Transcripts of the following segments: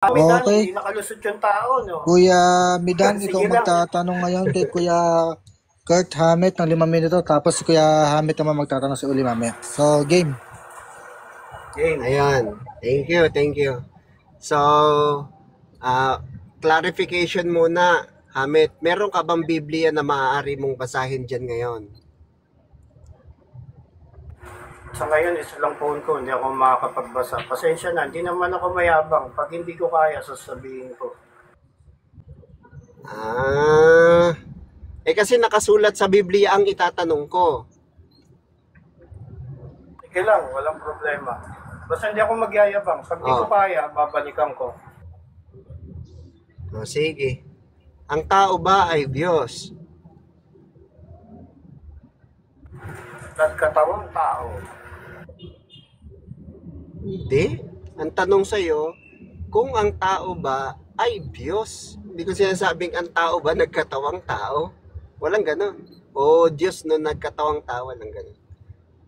Midan, Okay, hindi nakalusot yung tao, no? Kuya Midan, ikaw Sige lang. magtatanong ngayon kay Kuya Kurt Hamid ng 5 minuto, tapos si Kuya Hamid naman magtatanong sa uli mamaya. So, game. Game. Ayan. Thank you, thank you. So, ah clarification muna, Hamid. Meron ka bang Biblia na maaari mong basahin dyan ngayon? Sa ngayon, isa lang phone ko, hindi ako makakapagbasa. Pasensya na, hindi naman ako mayabang. Pag hindi ko kaya, sasabihin ko. Ah, kasi nakasulat sa Biblia ang itatanong ko. Sige lang, walang problema. Basta hindi ako magyayabang. Pag hindi ko kaya, babalikan ko. Sige. Ang tao ba ay Diyos? Nagkatawang tao. Hindi. Ang tanong sa'yo, kung ang tao ba ay Diyos? Hindi ko sinasabing ang tao ba nagkatawang tao. Walang ganon. O Diyos no nagkatawang tao. Walang ganon.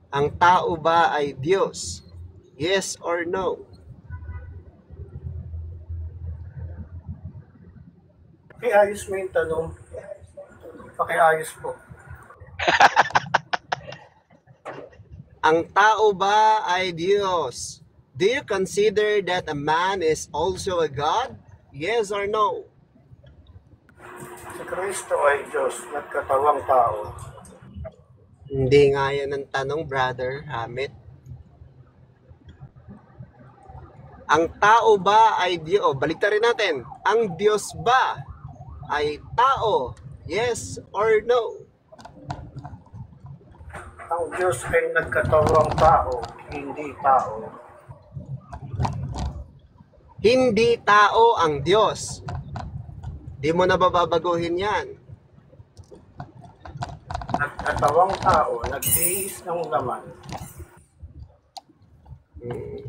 Ang tao ba ay Diyos? Yes or no? Pakiayos mo yung tanong. Pakiayos po. Ang tao ba ay Diyos? Do you consider that a man is also a God? Yes or no? Si Kristo ay Diyos, nagkatawang tao. Hindi nga yan ang tanong, brother Hamid. Ang tao ba ay Diyos? Baliktarin natin. Ang Diyos ba ay tao? Yes or no? Ang Diyos ay nagkatawang tao, hindi tao. Hindi tao ang Diyos. Di mo na bababaguhin yan. Nagkatawang tao, nagbihis ng laman.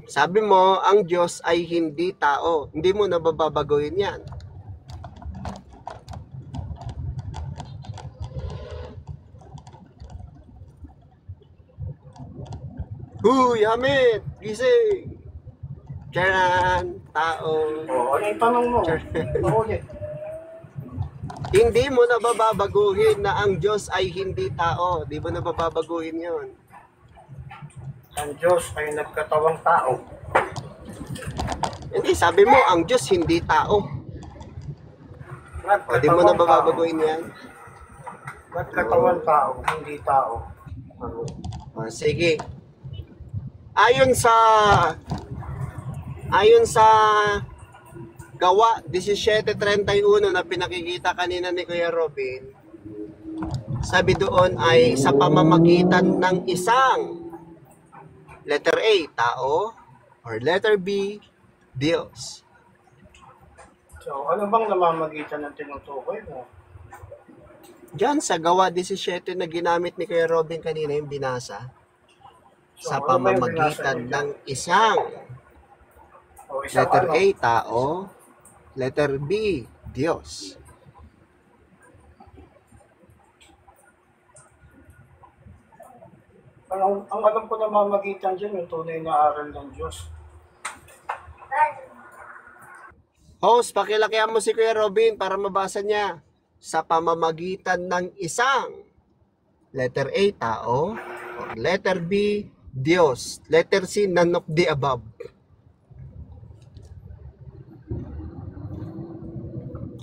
Sabi mo, ang Diyos ay hindi tao. Hindi mo na bababaguhin yan. Huy, Hamid! Gising! Charan! Tao! O, ano yung tanong mo? Paulit. Hindi mo na bababaguhin na ang Diyos ay hindi tao. Di mo na bababaguhin yon. Ang Diyos ay nagkatawang tao. Hindi, sabi mo, ang Diyos hindi tao. O, di mo na bababaguhin yan. Nagkatawang tao, hindi tao. O, sige. Ayon sa Gawa 17:31 na pinakikita kanina ni Kuya Robin, sabi doon ay sa pamamagitan ng isang letter A, tao, or letter B, Diyos. So, ano bang namamagitan ng tinutukoy mo? Diyan sa Gawa 17 na ginamit ni Kuya Robin kanina yung binasa, sa So, ano ba yung binasa pamamagitan niyo ng dyan? isang O, isang letter ano? A, tao, letter B, Diyos. Ang alam ko namamagitan dyan, yung tunay na aral ng Diyos. Host, pakilakihan mo si Kuya Robin para mabasa niya. Sa pamamagitan ng isang letter A, tao, or letter B, Diyos. Letter C, none of the above.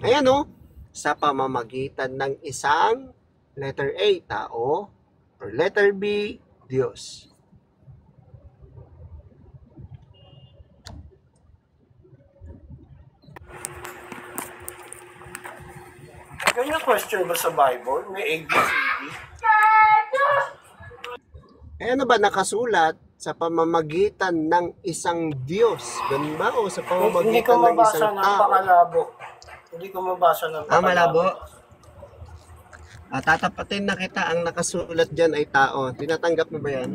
Ayan o. Sa pamamagitan ng isang letter A, tao, or letter B, Diyos. Ganyan question ba sa Bible? May ABCD? Ano ba nakasulat sa pamamagitan ng isang Diyos? Ganun ba? O sa Hindi ko pamamagitan ng mabasa isang ng tao? pakalabo. Hindi ko mabasa ng pakalabo. Malabo. Tatapatin na kita, ang nakasulat dyan ay tao. Tinatanggap mo ba yan?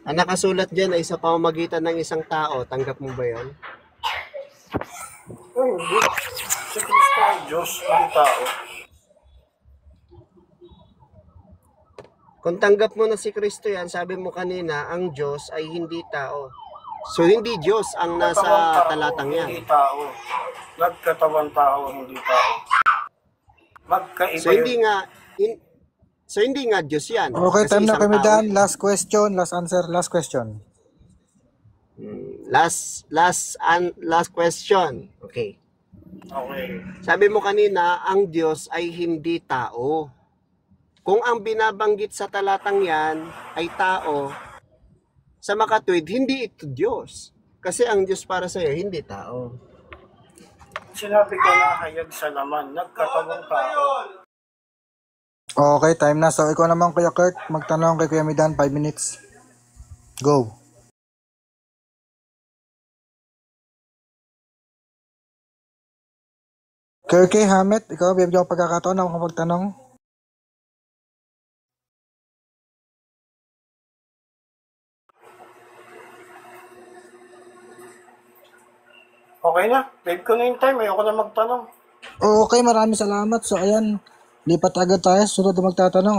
Ang nakasulat dyan ay sa pamamagitan ng isang tao. Tanggap mo ba yan? Ay, hindi. Si Kristo ay Diyos, hindi tao. Kung tanggap mo na si Kristo yan, sabi mo kanina, ang Diyos ay hindi tao. So, hindi Diyos ang nasa Katawang tao, talatang yan. hindi tao. Nagkatawang tao, hindi tao. Magkaiba So, hindi yun. nga, hindi nga Diyos yan. Okay, Kasi time na isang kami tao done. yan. Last question, last answer, last question. Last question. Okay. Okay. Sabi mo kanina, ang Diyos ay hindi tao. Kung ang binabanggit sa talatang yan ay tao, sa makatwid, hindi ito Diyos. Kasi ang Diyos para sa iyo, hindi tao. Sinabi ko na hayag sa laman, nagkatawang tao. Okay, time na. So, ikaw naman, Kuya Kurt, magtanong kay Kuya Midan, 5 minutes. Go. Kirky Hamet, ikaw, bibigyan ko pagkakataon na makapagtanong. Okay na, save ko na yung time, ayoko na magtanong. Okay, maraming salamat. So, ayan, lipat agad tayo. Sunod na magtatanong.